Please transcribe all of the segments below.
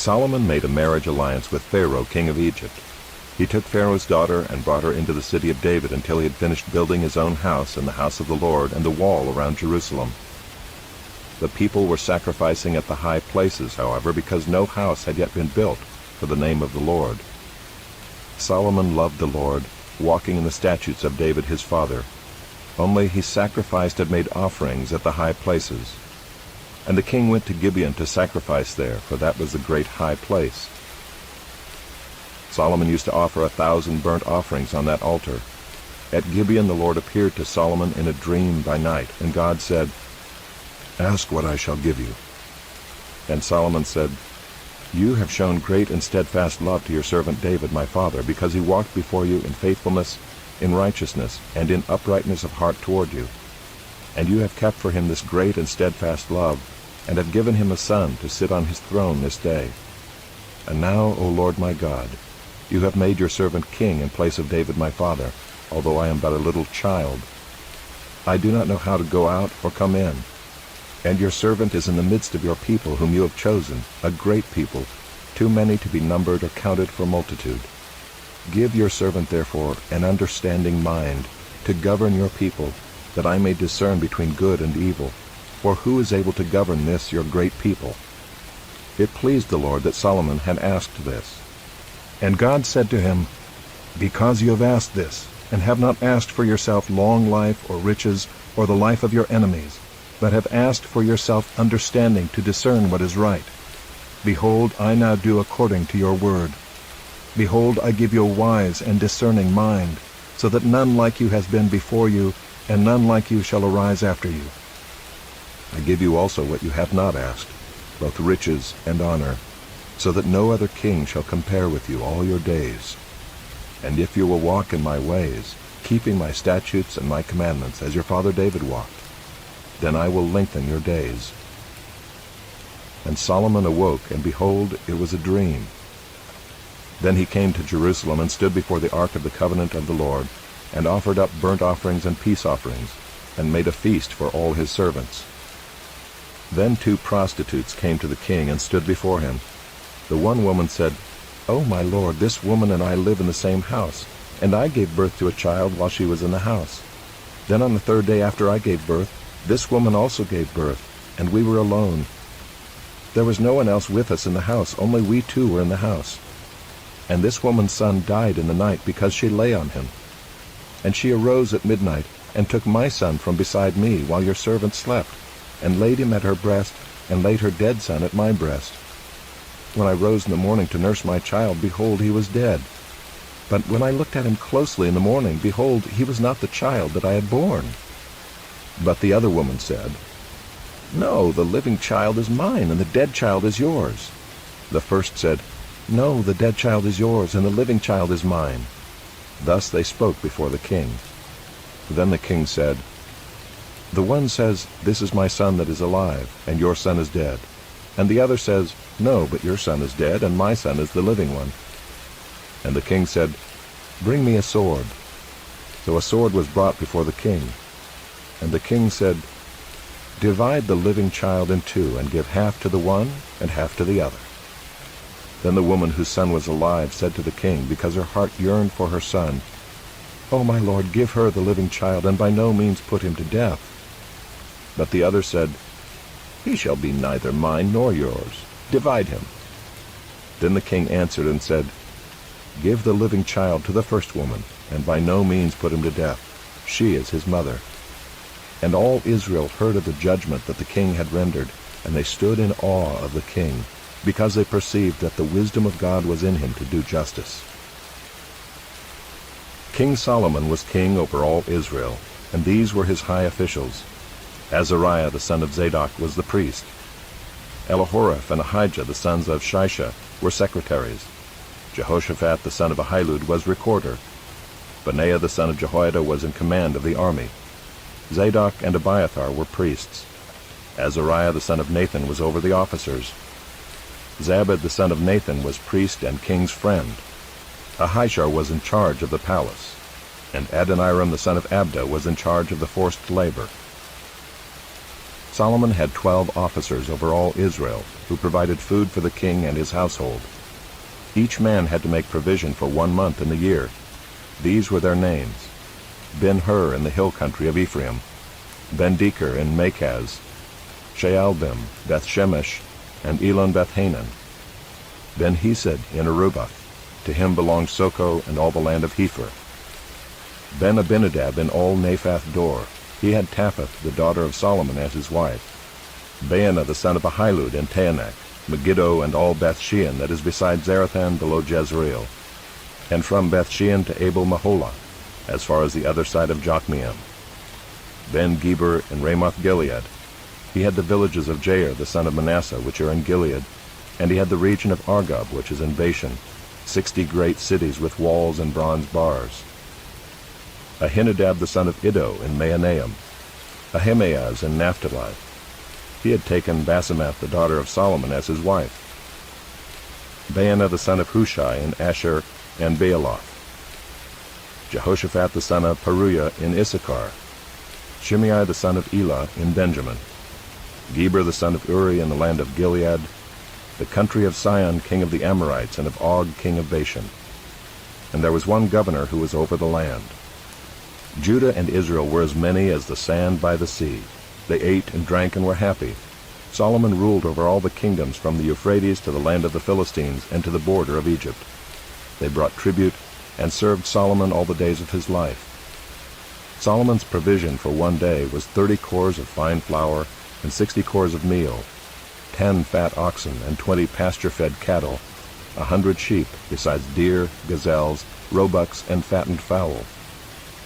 Solomon made a marriage alliance with Pharaoh, king of Egypt. He took Pharaoh's daughter and brought her into the city of David until he had finished building his own house and the house of the Lord and the wall around Jerusalem. The people were sacrificing at the high places, however, because no house had yet been built for the name of the Lord. Solomon loved the Lord, walking in the statutes of David his father. Only he sacrificed and made offerings at the high places. And the king went to Gibeon to sacrifice there, for that was the great high place. Solomon used to offer 1,000 burnt offerings on that altar. At Gibeon the Lord appeared to Solomon in a dream by night, and God said, "Ask what I shall give you." And Solomon said, "You have shown great and steadfast love to your servant David my father, because he walked before you in faithfulness, in righteousness, and in uprightness of heart toward you. And you have kept for him this great and steadfast love, and have given him a son to sit on his throne this day. And now, O Lord my God, you have made your servant king in place of David my father, although I am but a little child. I do not know how to go out or come in. And your servant is in the midst of your people whom you have chosen, a great people, too many to be numbered or counted for multitude. Give your servant, therefore, an understanding mind to govern your people, that I may discern between good and evil. For who is able to govern this your great people?" It pleased the Lord that Solomon had asked this. And God said to him, "Because you have asked this, and have not asked for yourself long life or riches or the life of your enemies, but have asked for yourself understanding to discern what is right, behold, I now do according to your word. Behold, I give you a wise and discerning mind, so that none like you has been before you, and none like you shall arise after you. I give you also what you have not asked, both riches and honor, so that no other king shall compare with you all your days. And if you will walk in my ways, keeping my statutes and my commandments, as your father David walked, then I will lengthen your days." And Solomon awoke, and behold, it was a dream. Then he came to Jerusalem and stood before the ark of the covenant of the Lord, and offered up burnt offerings and peace offerings, and made a feast for all his servants. Then 2 prostitutes came to the king and stood before him. The one woman said, "O my lord, this woman and I live in the same house, and I gave birth to a child while she was in the house. Then on the 3rd day after I gave birth, this woman also gave birth, and we were alone. There was no one else with us in the house, only we 2 were in the house. And this woman's son died in the night because she lay on him. And she arose at midnight, and took my son from beside me while your servant slept, and laid him at her breast, and laid her dead son at my breast. When I rose in the morning to nurse my child, behold, he was dead. But when I looked at him closely in the morning, behold, he was not the child that I had borne." But the other woman said, "No, the living child is mine, and the dead child is yours." The first said, "No, the dead child is yours, and the living child is mine." Thus they spoke before the king. Then the king said, "The one says, 'This is my son that is alive, and your son is dead.' And the other says, 'No, but your son is dead, and my son is the living one.'" And the king said, "Bring me a sword." So a sword was brought before the king. And the king said, "Divide the living child in 2, and give half to the one and half to the other." Then the woman whose son was alive said to the king, because her heart yearned for her son, "O my lord, give her the living child, and by no means put him to death." But the other said, "He shall be neither mine nor yours. Divide him." Then the king answered and said, "Give the living child to the first woman, and by no means put him to death. She is his mother." And all Israel heard of the judgment that the king had rendered, and they stood in awe of the king, because they perceived that the wisdom of God was in him to do justice. King Solomon was king over all Israel, and these were his high officials. Azariah the son of Zadok was the priest. Elihoreph and Ahijah the sons of Shisha were secretaries. Jehoshaphat the son of Ahilud was recorder. Benaiah the son of Jehoiada was in command of the army. Zadok and Abiathar were priests. Azariah the son of Nathan was over the officers. Zabad the son of Nathan was priest and king's friend. Ahishar was in charge of the palace, and Adoniram the son of Abda was in charge of the forced labor. Solomon had 12 officers over all Israel, who provided food for the king and his household. Each man had to make provision for 1 month in the year. These were their names: Ben-Hur in the hill country of Ephraim, Ben-Deker in Makaz, Shaalbim, Beth-Shemesh, and Elon-Bethhanan, Ben-Hesed in Arubath. To him belonged Soko and all the land of Hepher. Ben-Abinadab in all Naphath Dor. He had Taphath, the daughter of Solomon, as his wife. Baana the son of Ahilud in Taanach, Megiddo and all Beth-shean that is beside Zarethan below Jezreel, and from Beth-shean to Abel-Maholah, as far as the other side of Jokmeam. Ben-Geber in Ramoth-Gilead. He had the villages of Jair the son of Manasseh, which are in Gilead, and he had the region of Argob, which is in Bashan, 60 great cities with walls and bronze bars. Ahinadab the son of Iddo in Mahanaim, Ahimaaz in Naphtali. He had taken Basemath the daughter of Solomon as his wife. Baana the son of Hushai in Asher and Baaloth. Jehoshaphat the son of Paruiah in Issachar. Shimei the son of Elah in Benjamin. Geber the son of Uri in the land of Gilead, the country of Sihon king of the Amorites and of Og king of Bashan. And there was one governor who was over the land. Judah and Israel were as many as the sand by the sea. They ate and drank and were happy. Solomon ruled over all the kingdoms from the Euphrates to the land of the Philistines and to the border of Egypt. They brought tribute and served Solomon all the days of his life. Solomon's provision for 1 day was 30 cors of fine flour and 60 cors of meal, 10 fat oxen and 20 pasture-fed cattle, 100 sheep, besides deer, gazelles, roebucks, and fattened fowl.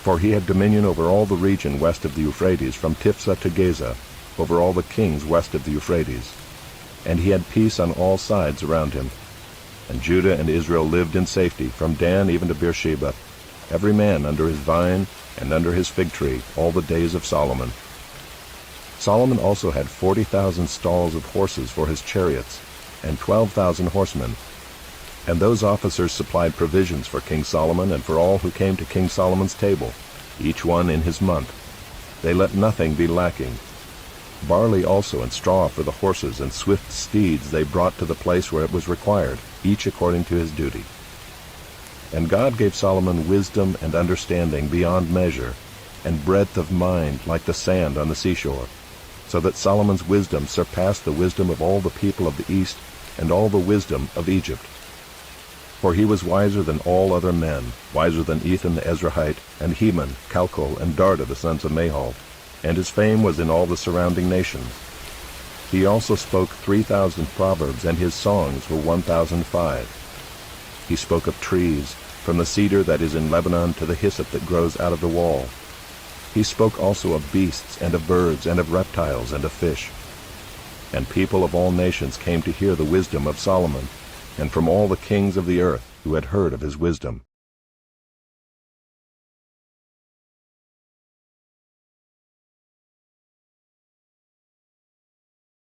For he had dominion over all the region west of the Euphrates, from Tiphsah to Gaza, over all the kings west of the Euphrates. And he had peace on all sides around him. And Judah and Israel lived in safety, from Dan even to Beersheba, every man under his vine and under his fig tree, all the days of Solomon. Solomon also had 40,000 stalls of horses for his chariots, and 12,000 horsemen. And those officers supplied provisions for King Solomon and for all who came to King Solomon's table, each one in his month. They let nothing be lacking. Barley also and straw for the horses and swift steeds they brought to the place where it was required, each according to his duty. And God gave Solomon wisdom and understanding beyond measure, and breadth of mind like the sand on the seashore, so that Solomon's wisdom surpassed the wisdom of all the people of the east and all the wisdom of Egypt. For he was wiser than all other men, wiser than Ethan the Ezrahite, and Heman, Calcol, and Darda the sons of Mahol, and his fame was in all the surrounding nations. He also spoke 3,000 proverbs, and his songs were 1,005. He spoke of trees, from the cedar that is in Lebanon to the hyssop that grows out of the wall. He spoke also of beasts, and of birds, and of reptiles, and of fish. And people of all nations came to hear the wisdom of Solomon, and from all the kings of the earth who had heard of his wisdom.